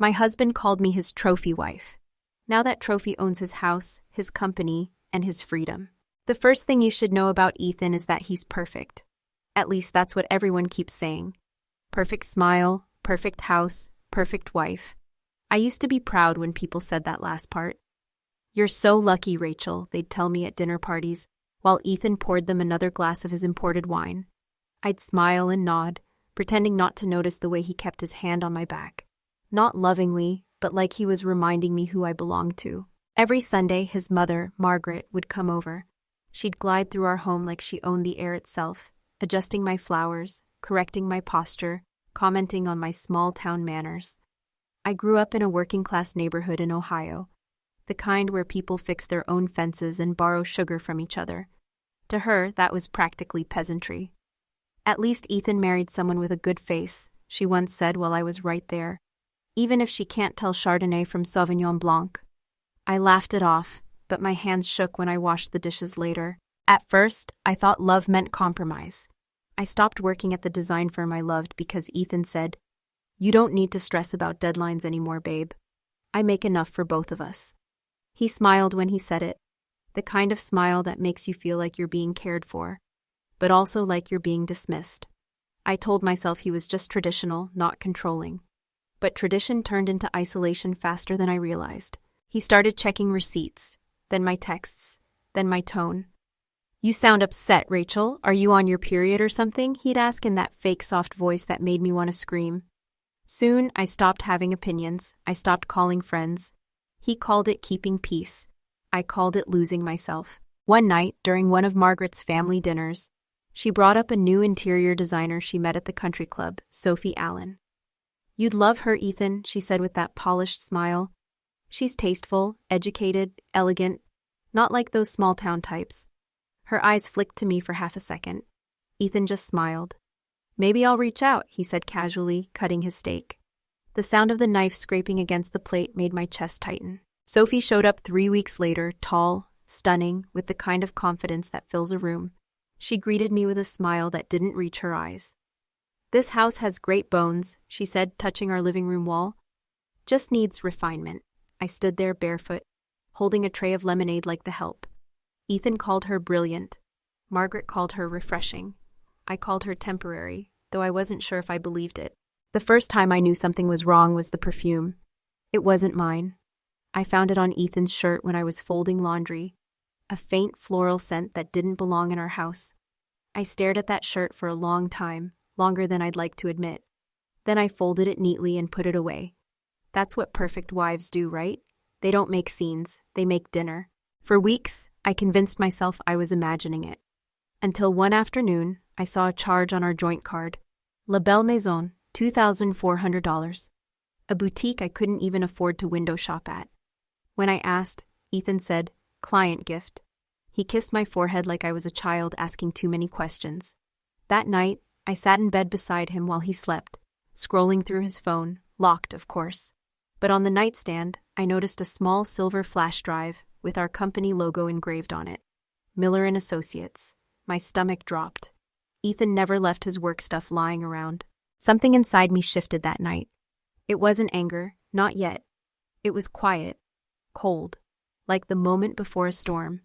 My husband called me his trophy wife. Now that trophy owns his house, his company, and his freedom. The first thing you should know about Ethan is that he's perfect. At least that's what everyone keeps saying. Perfect smile, perfect house, perfect wife. I used to be proud when people said that last part. "You're so lucky, Rachel," they'd tell me at dinner parties, while Ethan poured them another glass of his imported wine. I'd smile and nod, pretending not to notice the way he kept his hand on my back. Not lovingly, but like he was reminding me who I belonged to. Every Sunday, his mother, Margaret, would come over. She'd glide through our home like she owned the air itself, adjusting my flowers, correcting my posture, commenting on my small-town manners. I grew up in a working-class neighborhood in Ohio, the kind where people fix their own fences and borrow sugar from each other. To her, that was practically peasantry. "At least Ethan married someone with a good face," she once said while I was right there, "even if she can't tell Chardonnay from Sauvignon Blanc." I laughed it off, but my hands shook when I washed the dishes later. At first, I thought love meant compromise. I stopped working at the design firm I loved because Ethan said, "You don't need to stress about deadlines anymore, babe. I make enough for both of us." He smiled when he said it, the kind of smile that makes you feel like you're being cared for, but also like you're being dismissed. I told myself he was just traditional, not controlling. But tradition turned into isolation faster than I realized. He started checking receipts, then my texts, then my tone. "You sound upset, Rachel. Are you on your period or something?" he'd ask in that fake soft voice that made me want to scream. Soon, I stopped having opinions. I stopped calling friends. He called it keeping peace. I called it losing myself. One night, during one of Margaret's family dinners, she brought up a new interior designer she met at the country club, Sophie Allen. "You'd love her, Ethan," she said with that polished smile. "She's tasteful, educated, elegant, not like those small-town types." Her eyes flicked to me for half a second. Ethan just smiled. "Maybe I'll reach out," he said casually, cutting his steak. The sound of the knife scraping against the plate made my chest tighten. Sophie showed up 3 weeks later, tall, stunning, with the kind of confidence that fills a room. She greeted me with a smile that didn't reach her eyes. "This house has great bones," she said, touching our living room wall. "Just needs refinement." I stood there barefoot, holding a tray of lemonade like the help. Ethan called her brilliant. Margaret called her refreshing. I called her temporary, though I wasn't sure if I believed it. The first time I knew something was wrong was the perfume. It wasn't mine. I found it on Ethan's shirt when I was folding laundry, a faint floral scent that didn't belong in our house. I stared at that shirt for a long time, longer than I'd like to admit. Then I folded it neatly and put it away. That's what perfect wives do, right? They don't make scenes, they make dinner. For weeks, I convinced myself I was imagining it. Until one afternoon, I saw a charge on our joint card. La Belle Maison, $2,400. A boutique I couldn't even afford to window shop at. When I asked, Ethan said, "Client gift." He kissed my forehead like I was a child asking too many questions. That night, I sat in bed beside him while he slept, scrolling through his phone, locked, of course. But on the nightstand, I noticed a small silver flash drive with our company logo engraved on it. Miller & Associates. My stomach dropped. Ethan never left his work stuff lying around. Something inside me shifted that night. It wasn't anger, not yet. It was quiet, cold, like the moment before a storm.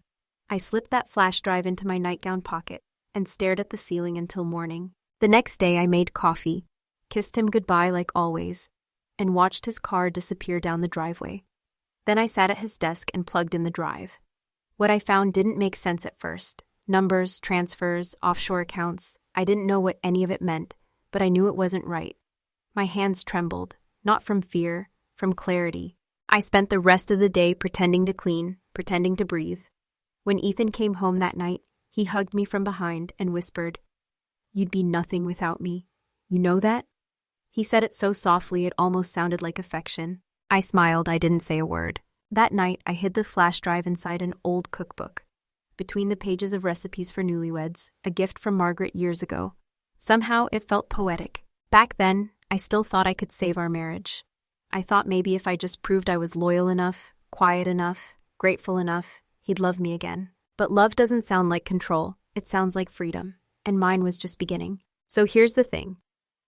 I slipped that flash drive into my nightgown pocket and stared at the ceiling until morning. The next day I made coffee, kissed him goodbye like always, and watched his car disappear down the driveway. Then I sat at his desk and plugged in the drive. What I found didn't make sense at first. Numbers, transfers, offshore accounts. I didn't know what any of it meant, but I knew it wasn't right. My hands trembled, not from fear, from clarity. I spent the rest of the day pretending to clean, pretending to breathe. When Ethan came home that night, he hugged me from behind and whispered, "You'd be nothing without me. You know that?" He said it so softly it almost sounded like affection. I smiled, I didn't say a word. That night, I hid the flash drive inside an old cookbook. Between the pages of recipes for newlyweds, a gift from Margaret years ago. Somehow, it felt poetic. Back then, I still thought I could save our marriage. I thought maybe if I just proved I was loyal enough, quiet enough, grateful enough, he'd love me again. But love doesn't sound like control. It sounds like freedom. And mine was just beginning. So here's the thing.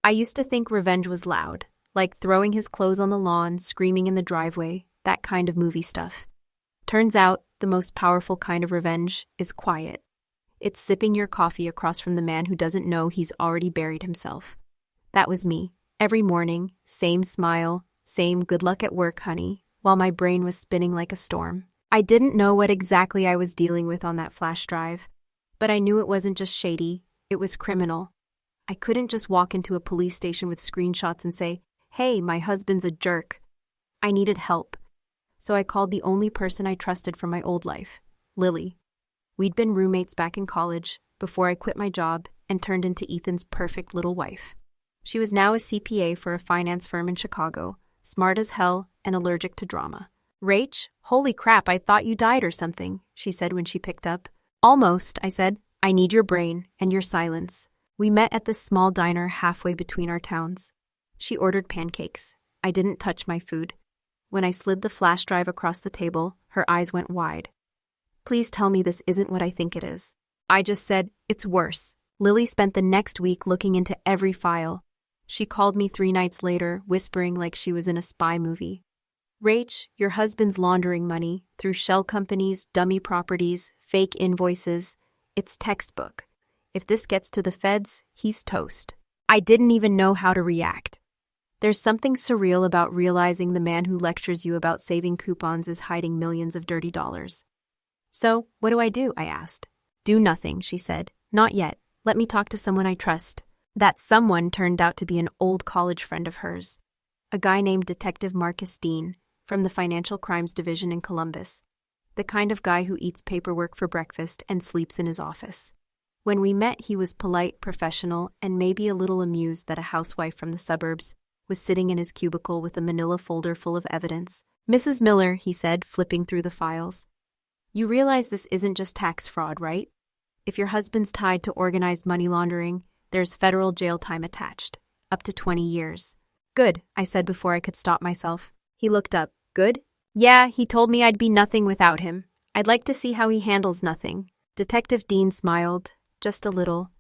I used to think revenge was loud. like throwing his clothes on the lawn, screaming in the driveway, that kind of movie stuff. Turns out, the most powerful kind of revenge is quiet. It's sipping your coffee across from the man who doesn't know he's already buried himself. That was me. Every morning, same smile, same good luck at work, honey, while my brain was spinning like a storm. I didn't know what exactly I was dealing with on that flash drive, but I knew it wasn't just shady, it was criminal. I couldn't just walk into a police station with screenshots and say, "Hey, my husband's a jerk." I needed help. So I called the only person I trusted from my old life, Lily. We'd been roommates back in college before I quit my job and turned into Ethan's perfect little wife. She was now a CPA for a finance firm in Chicago, smart as hell and allergic to drama. "Rach, holy crap, I thought you died or something," she said when she picked up. "Almost," I said. "I need your brain and your silence." We met at this small diner halfway between our towns. She ordered pancakes. I didn't touch my food. When I slid the flash drive across the table, her eyes went wide. "Please tell me this isn't what I think it is." I just said, "It's worse." Lily spent the next week looking into every file. She called me 3 nights later, whispering like she was in a spy movie. "Rach, your husband's laundering money through shell companies, dummy properties, fake invoices. It's textbook. If this gets to the feds, he's toast." I didn't even know how to react. There's something surreal about realizing the man who lectures you about saving coupons is hiding millions of dirty dollars. "So, what do?" I asked. "Do nothing," she said. "Not yet. Let me talk to someone I trust." That someone turned out to be an old college friend of hers, a guy named Detective Marcus Dean from the Financial Crimes Division in Columbus, the kind of guy who eats paperwork for breakfast and sleeps in his office. When we met, he was polite, professional, and maybe a little amused that a housewife from the suburbs was sitting in his cubicle with a manila folder full of evidence. "Mrs. Miller," he said, flipping through the files, "you realize this isn't just tax fraud, right? If your husband's tied to organized money laundering, there's federal jail time attached, up to 20 years. "Good," I said before I could stop myself. He looked up. "Good?" "Yeah, he told me I'd be nothing without him. I'd like to see how he handles nothing." Detective Dean smiled, just a little.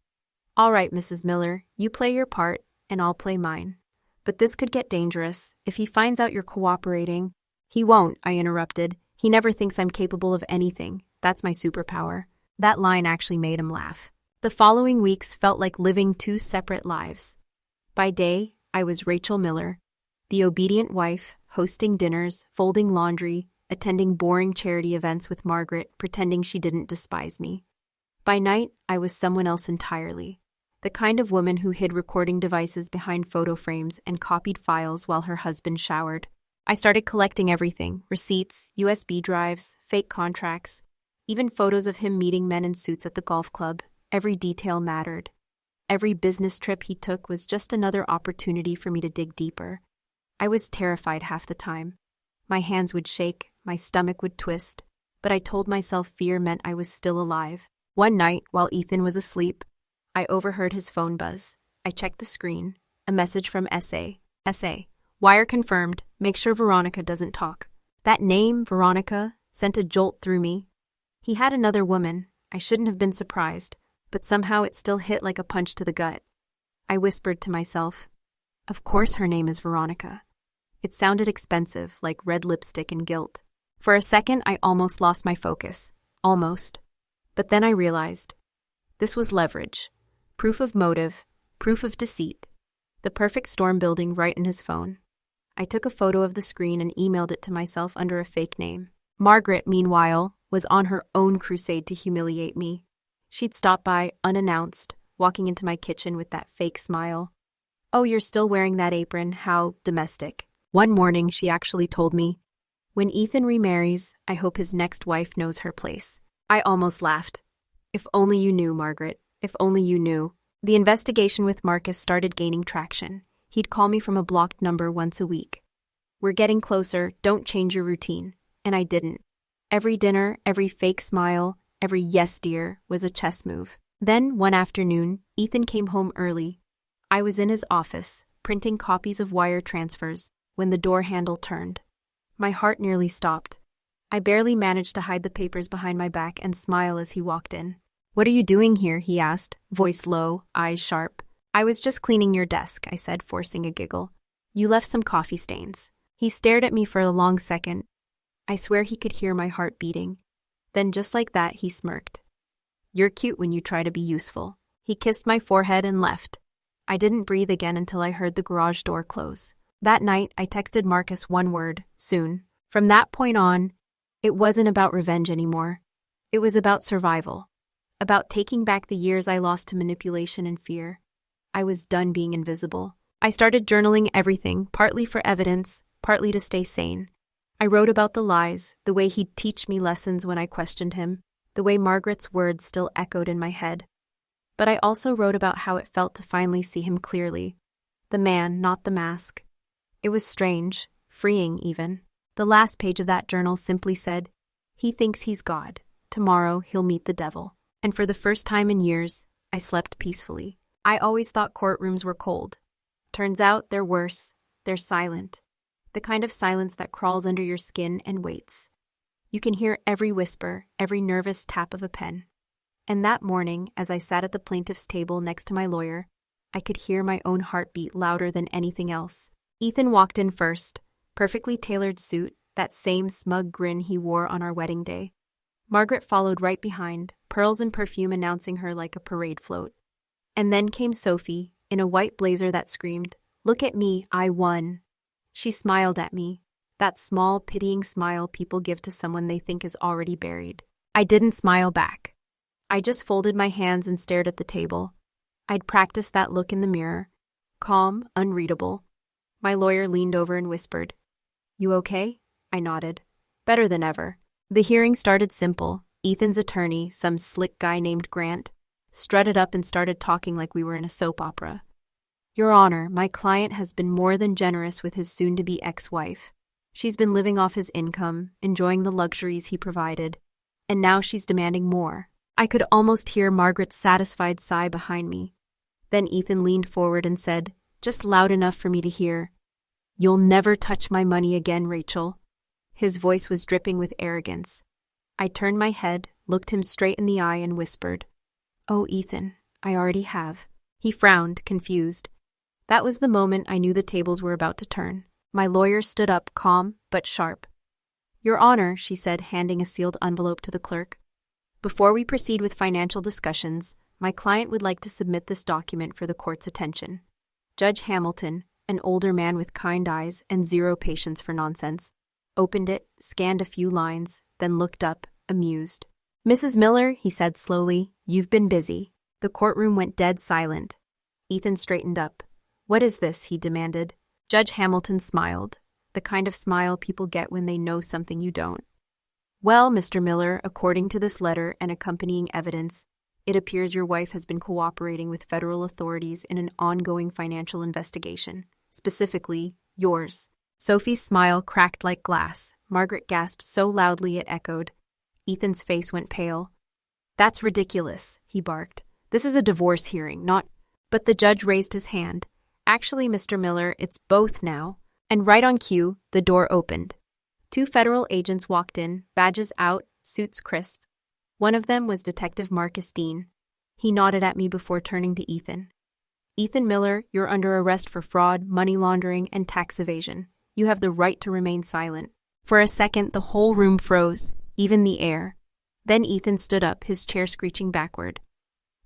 "All right, Mrs. Miller, you play your part, and I'll play mine. But this could get dangerous. If he finds out you're cooperating—" "He won't," I interrupted. "He never thinks I'm capable of anything. That's my superpower." That line actually made him laugh. The following weeks felt like living 2 separate lives. By day, I was Rachel Miller, the obedient wife, hosting dinners, folding laundry, attending boring charity events with Margaret, pretending she didn't despise me. By night, I was someone else entirely, the kind of woman who hid recording devices behind photo frames and copied files while her husband showered. I started collecting everything: receipts, USB drives, fake contracts, even photos of him meeting men in suits at the golf club. Every detail mattered. Every business trip he took was just another opportunity for me to dig deeper. I was terrified half the time. My hands would shake, my stomach would twist, but I told myself fear meant I was still alive. One night, while Ethan was asleep, I overheard his phone buzz. I checked the screen. A message from SA. SA. "Wire confirmed. Make sure Veronica doesn't talk." That name, Veronica, sent a jolt through me. He had another woman. I shouldn't have been surprised, but somehow it still hit like a punch to the gut. I whispered to myself, "Of course her name is Veronica." It sounded expensive, like red lipstick and guilt. For a second, I almost lost my focus. Almost. But then I realized. This was leverage. Proof of motive. Proof of deceit. The perfect storm building right in his phone. I took a photo of the screen and emailed it to myself under a fake name. Margaret, meanwhile, was on her own crusade to humiliate me. She'd stop by, unannounced, walking into my kitchen with that fake smile. "Oh, you're still wearing that apron, how domestic." One morning, she actually told me, "When Ethan remarries, I hope his next wife knows her place." I almost laughed. If only you knew, Margaret. If only you knew. The investigation with Marcus started gaining traction. He'd call me from a blocked number once a week. "We're getting closer, don't change your routine." And I didn't. Every dinner, every fake smile, every "yes, dear" was a chess move. Then, one afternoon, Ethan came home early. I was in his office, printing copies of wire transfers, when the door handle turned. My heart nearly stopped. I barely managed to hide the papers behind my back and smile as he walked in. "What are you doing here?" he asked, voice low, eyes sharp. "I was just cleaning your desk," I said, forcing a giggle. You left some coffee stains. He stared at me for a long second. I swear he could hear my heart beating. Then just like that, he smirked. You're cute when you try to be useful. He kissed my forehead and left. I didn't breathe again until I heard the garage door close. That night, I texted Marcus one word, soon. From that point on, it wasn't about revenge anymore. It was about survival. About taking back the years I lost to manipulation and fear. I was done being invisible. I started journaling everything, partly for evidence, partly to stay sane. I wrote about the lies, the way he'd teach me lessons when I questioned him, the way Margaret's words still echoed in my head. But I also wrote about how it felt to finally see him clearly. The man, not the mask. It was strange, freeing even. The last page of that journal simply said, he thinks he's God. Tomorrow he'll meet the devil. And for the first time in years, I slept peacefully. I always thought courtrooms were cold. Turns out they're worse. They're silent. The kind of silence that crawls under your skin and waits. You can hear every whisper, every nervous tap of a pen. And that morning, as I sat at the plaintiff's table next to my lawyer, I could hear my own heartbeat louder than anything else. Ethan walked in first, perfectly tailored suit, that same smug grin he wore on our wedding day. Margaret followed right behind, pearls and perfume announcing her like a parade float. And then came Sophie, in a white blazer that screamed, "Look at me, I won." She smiled at me, that small, pitying smile people give to someone they think is already buried. I didn't smile back. I just folded my hands and stared at the table. I'd practiced that look in the mirror. Calm, unreadable. My lawyer leaned over and whispered, "You okay?" I nodded. Better than ever. The hearing started simple. Ethan's attorney, some slick guy named Grant, strutted up and started talking like we were in a soap opera. Your Honor, my client has been more than generous with his soon-to-be ex-wife. She's been living off his income, enjoying the luxuries he provided, and now she's demanding more. I could almost hear Margaret's satisfied sigh behind me. Then Ethan leaned forward and said, just loud enough for me to hear, "You'll never touch my money again, Rachel." His voice was dripping with arrogance. I turned my head, looked him straight in the eye, and whispered, "Oh, Ethan, I already have." He frowned, confused. That was the moment I knew the tables were about to turn. My lawyer stood up, calm but sharp. "Your Honor," she said, handing a sealed envelope to the clerk. "Before we proceed with financial discussions, my client would like to submit this document for the court's attention." Judge Hamilton, an older man with kind eyes and zero patience for nonsense, opened it, scanned a few lines, then looked up, amused. "Mrs. Miller," he said slowly, "you've been busy." The courtroom went dead silent. Ethan straightened up. "What is this?" he demanded. Judge Hamilton smiled, the kind of smile people get when they know something you don't. "Well, Mr. Miller, according to this letter and accompanying evidence, it appears your wife has been cooperating with federal authorities in an ongoing financial investigation, specifically yours." Sophie's smile cracked like glass. Margaret gasped so loudly it echoed. Ethan's face went pale. "That's ridiculous," he barked. "This is a divorce hearing, not—" But the judge raised his hand. "Actually, Mr. Miller, it's both now." And right on cue, the door opened. 2 federal agents walked in, badges out, suits crisp. One of them was Detective Marcus Dean. He nodded at me before turning to Ethan. "Ethan Miller, you're under arrest for fraud, money laundering, and tax evasion. You have the right to remain silent." For a second, the whole room froze, even the air. Then Ethan stood up, his chair screeching backward.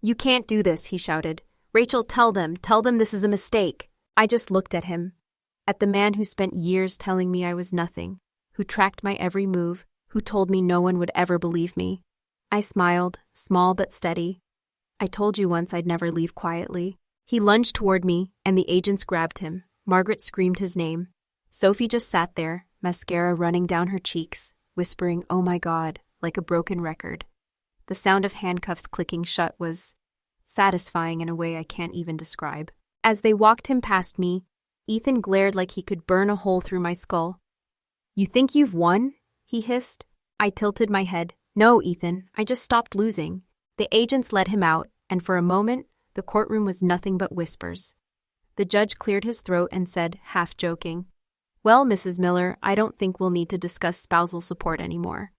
"You can't do this," he shouted. "Rachel, tell them this is a mistake." I just looked at him. At the man who spent years telling me I was nothing, who tracked my every move, who told me no one would ever believe me. I smiled, small but steady. "I told you once I'd never leave quietly." He lunged toward me, and the agents grabbed him. Margaret screamed his name. Sophie just sat there, mascara running down her cheeks, whispering, "Oh my God," like a broken record. The sound of handcuffs clicking shut was satisfying in a way I can't even describe. As they walked him past me, Ethan glared like he could burn a hole through my skull. "You think you've won?" he hissed. I tilted my head. "No, Ethan, I just stopped losing." The agents led him out, and for a moment, the courtroom was nothing but whispers. The judge cleared his throat and said, half joking, "Well, Mrs. Miller, I don't think we'll need to discuss spousal support anymore."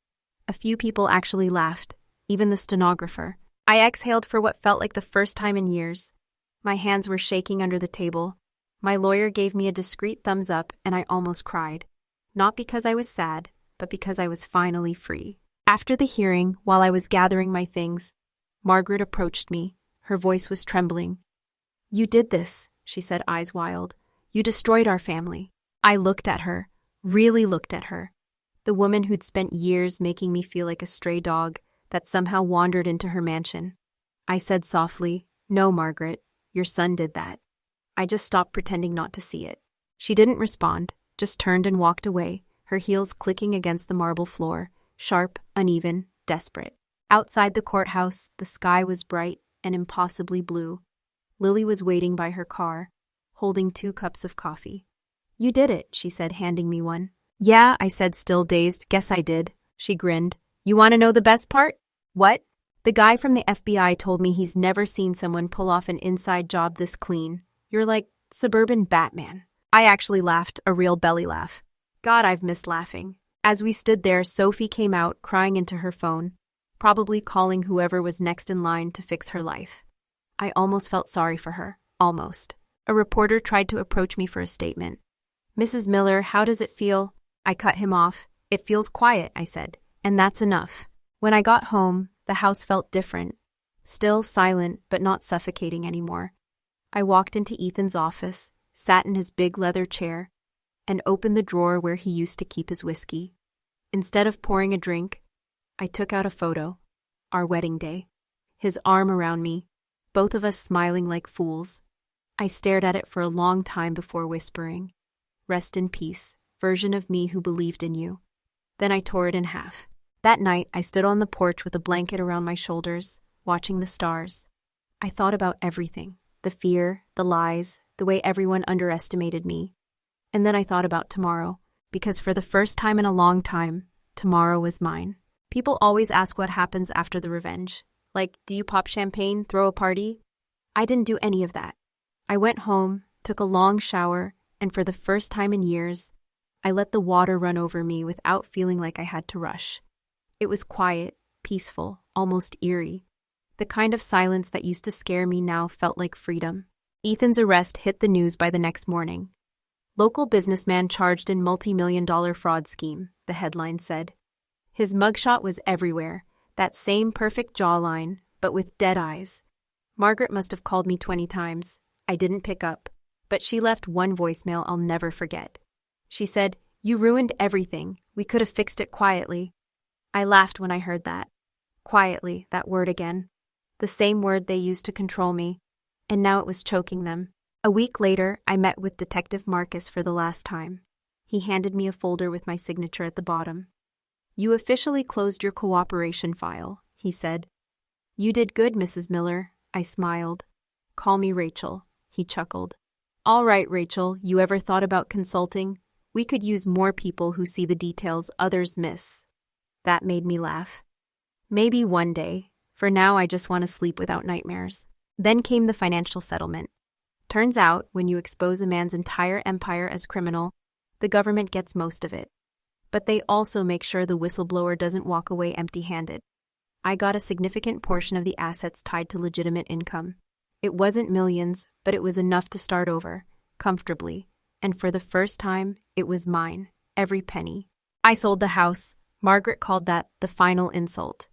A few people actually laughed, even the stenographer. I exhaled for what felt like the first time in years. My hands were shaking under the table. My lawyer gave me a discreet thumbs up and I almost cried. Not because I was sad, but because I was finally free. After the hearing, while I was gathering my things, Margaret approached me. Her voice was trembling. "You did this," she said, eyes wild. "You destroyed our family." I looked at her, really looked at her. The woman who'd spent years making me feel like a stray dog that somehow wandered into her mansion. I said softly, "No, Margaret, your son did that." I just stopped pretending not to see it. She didn't respond, just turned and walked away, her heels clicking against the marble floor, sharp, uneven, desperate. Outside the courthouse, the sky was bright and impossibly blue. Lily was waiting by her car, holding 2 cups of coffee. "You did it," she said, handing me one. "Yeah," I said, still dazed. "Guess I did." She grinned. "You want to know the best part?" "What?" "The guy from the FBI told me he's never seen someone pull off an inside job this clean. You're like suburban Batman." I actually laughed, a real belly laugh. God, I've missed laughing. As we stood there, Sophie came out, crying into her phone, probably calling whoever was next in line to fix her life. I almost felt sorry for her. Almost. A reporter tried to approach me for a statement. "Mrs. Miller, how does it feel?" I cut him off. "It feels quiet," I said, "and that's enough." When I got home, the house felt different. Still silent, but not suffocating anymore. I walked into Ethan's office, sat in his big leather chair, and opened the drawer where he used to keep his whiskey. Instead of pouring a drink, I took out a photo, our wedding day. His arm around me, both of us smiling like fools. I stared at it for a long time before whispering, "Rest in peace, version of me who believed in you." Then I tore it in half. That night, I stood on the porch with a blanket around my shoulders, watching the stars. I thought about everything, the fear, the lies, the way everyone underestimated me. And then I thought about tomorrow, because for the first time in a long time, tomorrow was mine. People always ask what happens after the revenge. Like, do you pop champagne, throw a party? I didn't do any of that. I went home, took a long shower, and for the first time in years, I let the water run over me without feeling like I had to rush. It was quiet, peaceful, almost eerie. The kind of silence that used to scare me now felt like freedom. Ethan's arrest hit the news by the next morning. "Local businessman charged in multi-million-dollar fraud scheme," the headline said. His mugshot was everywhere, that same perfect jawline, but with dead eyes. Margaret must have called me 20 times. I didn't pick up, but she left one voicemail I'll never forget. She said, "You ruined everything. We could have fixed it quietly." I laughed when I heard that. Quietly, that word again. The same word they used to control me, and now it was choking them. A week later, I met with Detective Marcus for the last time. He handed me a folder with my signature at the bottom. "You officially closed your cooperation file," he said. "You did good, Mrs. Miller," I smiled. "Call me Rachel," he chuckled. "All right, Rachel, you ever thought about consulting? We could use more people who see the details others miss." That made me laugh. Maybe one day. For now, I just want to sleep without nightmares. Then came the financial settlement. Turns out, when you expose a man's entire empire as criminal, the government gets most of it. But they also make sure the whistleblower doesn't walk away empty-handed. I got a significant portion of the assets tied to legitimate income. It wasn't millions, but it was enough to start over, comfortably. And for the first time, it was mine, every penny. I sold the house. Margaret called that the final insult.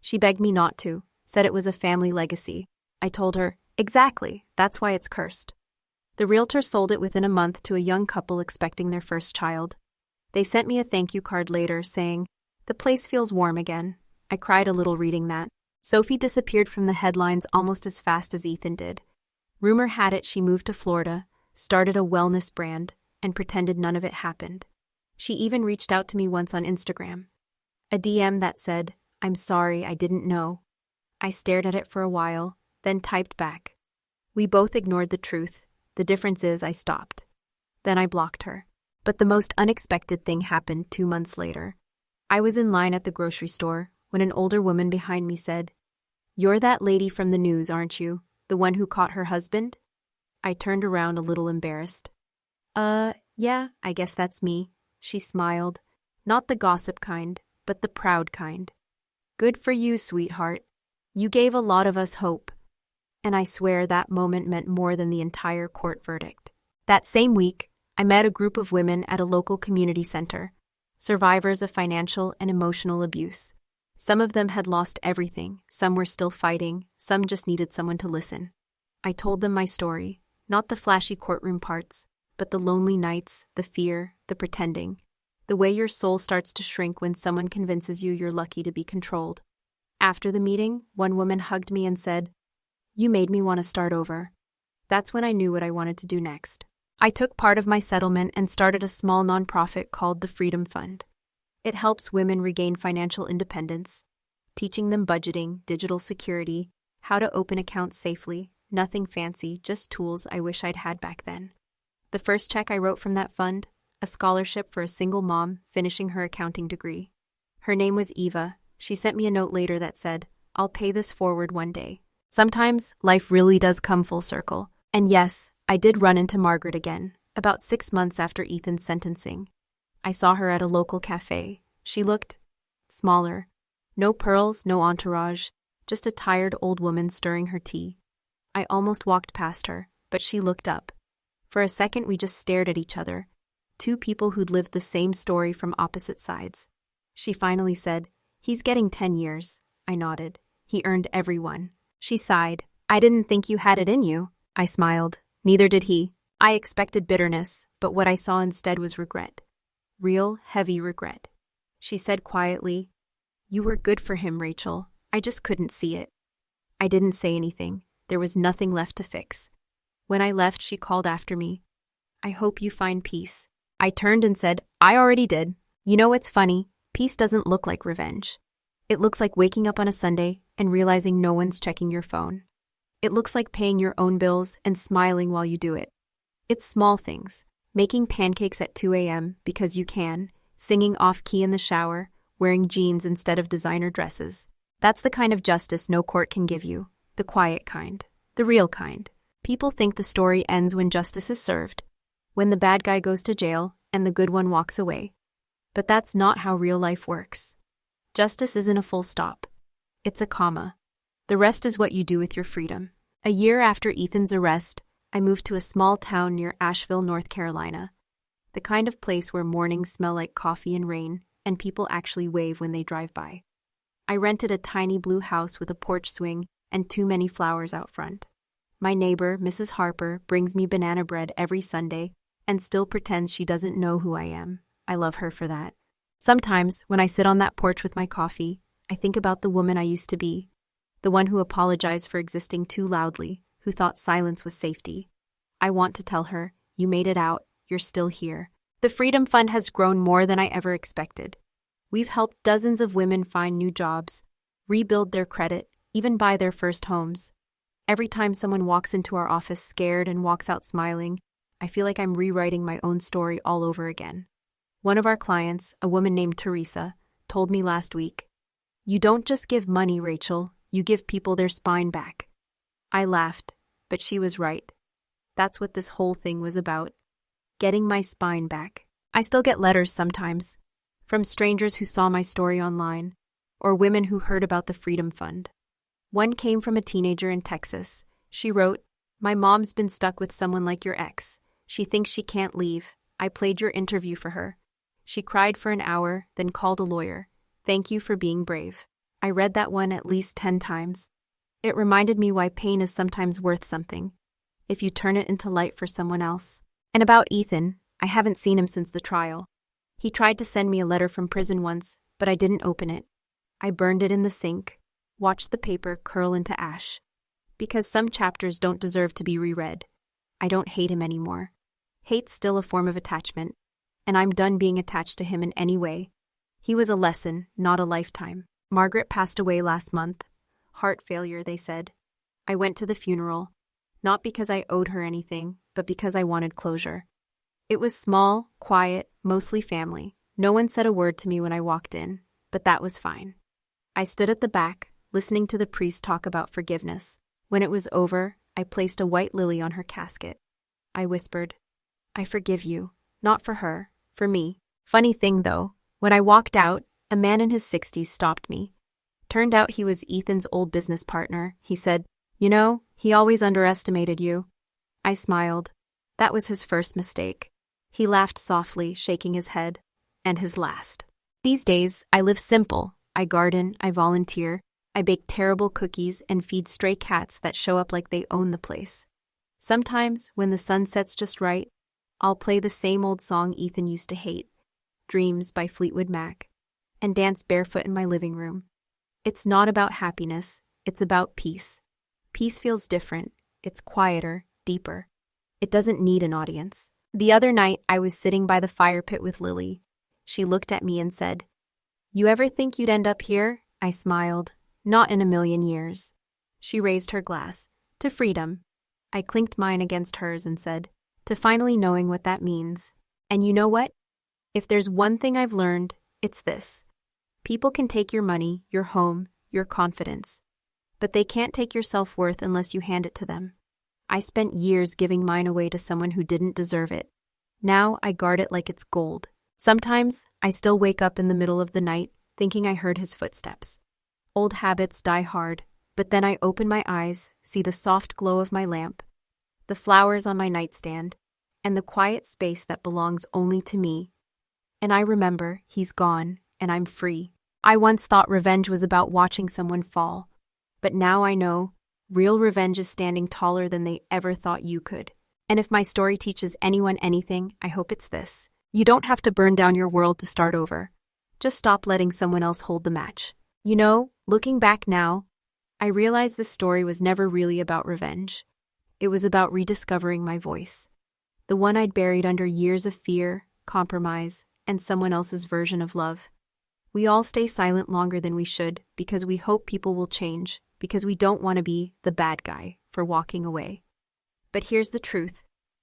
She begged me not to, said it was a family legacy. I told her, exactly, that's why it's cursed. The realtor sold it within a month to a young couple expecting their first child. They sent me a thank you card later saying, "The place feels warm again." I cried a little reading that. Sophie disappeared from the headlines almost as fast as Ethan did. Rumor had it she moved to Florida, started a wellness brand, and pretended none of it happened. She even reached out to me once on Instagram. A DM that said, "I'm sorry, I didn't know." I stared at it for a while, then typed back. We both ignored the truth. The difference is I stopped. Then I blocked her. But the most unexpected thing happened 2 months later. I was in line at the grocery store when an older woman behind me said, "You're that lady from the news, aren't you? The one who caught her husband?" I turned around a little embarrassed. Yeah, I guess that's me." She smiled. Not the gossip kind, but the proud kind. "Good for you, sweetheart. You gave a lot of us hope." And I swear that moment meant more than the entire court verdict. That same week, I met a group of women at a local community center, survivors of financial and emotional abuse. Some of them had lost everything, some were still fighting, some just needed someone to listen. I told them my story, not the flashy courtroom parts, but the lonely nights, the fear, the pretending, the way your soul starts to shrink when someone convinces you you're lucky to be controlled. After the meeting, one woman hugged me and said, "You made me want to start over." That's when I knew what I wanted to do next. I took part of my settlement and started a small nonprofit called the Freedom Fund. It helps women regain financial independence, teaching them budgeting, digital security, how to open accounts safely, nothing fancy, just tools I wish I'd had back then. The first check I wrote from that fund, a scholarship for a single mom finishing her accounting degree. Her name was Eva. She sent me a note later that said, "I'll pay this forward one day." Sometimes life really does come full circle. And yes, I did run into Margaret again, about 6 months after Ethan's sentencing. I saw her at a local cafe. She looked smaller. No pearls, no entourage, just a tired old woman stirring her tea. I almost walked past her, but she looked up. For a second we just stared at each other, two people who'd lived the same story from opposite sides. She finally said, "He's getting 10 years. I nodded. "He earned every one." She sighed. "I didn't think you had it in you." I smiled. Neither did he. I expected bitterness, but what I saw instead was regret. Real, heavy regret. She said quietly, "You were good for him, Rachel. I just couldn't see it." I didn't say anything. There was nothing left to fix. When I left, she called after me. "I hope you find peace." I turned and said, "I already did." You know what's funny? Peace doesn't look like revenge. It looks like waking up on a Sunday and realizing no one's checking your phone. It looks like paying your own bills and smiling while you do it. It's small things. Making pancakes at 2 a.m. because you can, singing off-key in the shower, wearing jeans instead of designer dresses. That's the kind of justice no court can give you. The quiet kind. The real kind. People think the story ends when justice is served, when the bad guy goes to jail and the good one walks away. But that's not how real life works. Justice isn't a full stop. It's a comma. The rest is what you do with your freedom. A year after Ethan's arrest, I moved to a small town near Asheville, North Carolina. The kind of place where mornings smell like coffee and rain, and people actually wave when they drive by. I rented a tiny blue house with a porch swing and too many flowers out front. My neighbor, Mrs. Harper, brings me banana bread every Sunday and still pretends she doesn't know who I am. I love her for that. Sometimes, when I sit on that porch with my coffee, I think about the woman I used to be, the one who apologized for existing too loudly, who thought silence was safety. I want to tell her, "You made it out, you're still here." The Freedom Fund has grown more than I ever expected. We've helped dozens of women find new jobs, rebuild their credit, even buy their first homes. Every time someone walks into our office scared and walks out smiling, I feel like I'm rewriting my own story all over again. One of our clients, a woman named Teresa, told me last week, "You don't just give money, Rachel, you give people their spine back." I laughed, but she was right. That's what this whole thing was about. Getting my spine back. I still get letters sometimes, from strangers who saw my story online, or women who heard about the Freedom Fund. One came from a teenager in Texas. She wrote, "My mom's been stuck with someone like your ex. She thinks she can't leave. I played your interview for her. She cried for an hour, then called a lawyer. Thank you for being brave." I read that one at least 10 times. It reminded me why pain is sometimes worth something, if you turn it into light for someone else. And about Ethan, I haven't seen him since the trial. He tried to send me a letter from prison once, but I didn't open it. I burned it in the sink, watched the paper curl into ash. Because some chapters don't deserve to be reread. I don't hate him anymore. Hate's still a form of attachment, and I'm done being attached to him in any way. He was a lesson, not a lifetime. Margaret passed away last month. Heart failure, they said. I went to the funeral, not because I owed her anything, but because I wanted closure. It was small, quiet, mostly family. No one said a word to me when I walked in, but that was fine. I stood at the back, listening to the priest talk about forgiveness. When it was over, I placed a white lily on her casket. I whispered, "I forgive you, not for her, for me." Funny thing though, when I walked out, a man in his 60s stopped me. Turned out he was Ethan's old business partner. He said, "You know, he always underestimated you." I smiled. That was his first mistake. He laughed softly, shaking his head, and his last. These days, I live simple. I garden, I volunteer, I bake terrible cookies and feed stray cats that show up like they own the place. Sometimes, when the sun sets just right, I'll play the same old song Ethan used to hate, Dreams by Fleetwood Mac, and dance barefoot in my living room. It's not about happiness, it's about peace. Peace feels different. It's quieter, deeper. It doesn't need an audience. The other night, I was sitting by the fire pit with Lily. She looked at me and said, "You ever think you'd end up here?" I smiled. "Not in a million years." She raised her glass. "To freedom." I clinked mine against hers and said, "To finally knowing what that means." And you know what? If there's one thing I've learned, it's this. People can take your money, your home, your confidence. But they can't take your self-worth unless you hand it to them. I spent years giving mine away to someone who didn't deserve it. Now I guard it like it's gold. Sometimes I still wake up in the middle of the night thinking I heard his footsteps. Old habits die hard, but then I open my eyes, see the soft glow of my lamp, the flowers on my nightstand, and the quiet space that belongs only to me. And I remember he's gone, and I'm free. I once thought revenge was about watching someone fall, but now I know real revenge is standing taller than they ever thought you could. And if my story teaches anyone anything, I hope it's this. You don't have to burn down your world to start over. Just stop letting someone else hold the match. You know, looking back now, I realize this story was never really about revenge. It was about rediscovering my voice. The one I'd buried under years of fear, compromise, and someone else's version of love. We all stay silent longer than we should because we hope people will change, because we don't want to be the bad guy for walking away. But here's the truth.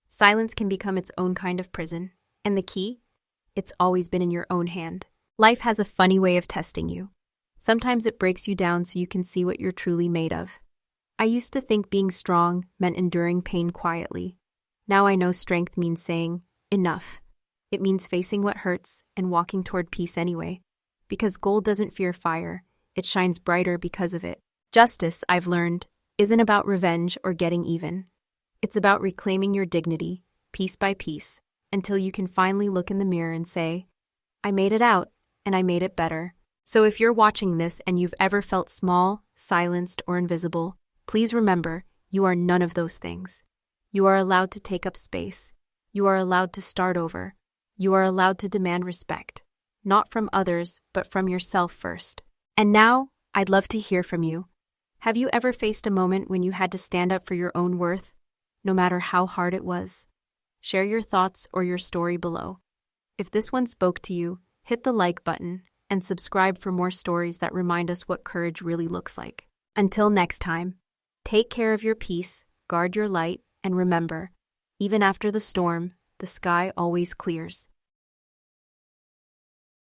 Silence can become its own kind of prison. And the key? It's always been in your own hand. Life has a funny way of testing you. Sometimes it breaks you down so you can see what you're truly made of. I used to think being strong meant enduring pain quietly. Now I know strength means saying, enough. It means facing what hurts and walking toward peace anyway. Because gold doesn't fear fire, it shines brighter because of it. Justice, I've learned, isn't about revenge or getting even. It's about reclaiming your dignity, piece by piece, until you can finally look in the mirror and say, I made it out, and I made it better. So if you're watching this and you've ever felt small, silenced, or invisible, please remember, you are none of those things. You are allowed to take up space. You are allowed to start over. You are allowed to demand respect, not from others, but from yourself first. And now, I'd love to hear from you. Have you ever faced a moment when you had to stand up for your own worth, no matter how hard it was? Share your thoughts or your story below. If this one spoke to you, hit the like button and subscribe for more stories that remind us what courage really looks like. Until next time, take care of your peace, guard your light, and remember, even after the storm, the sky always clears.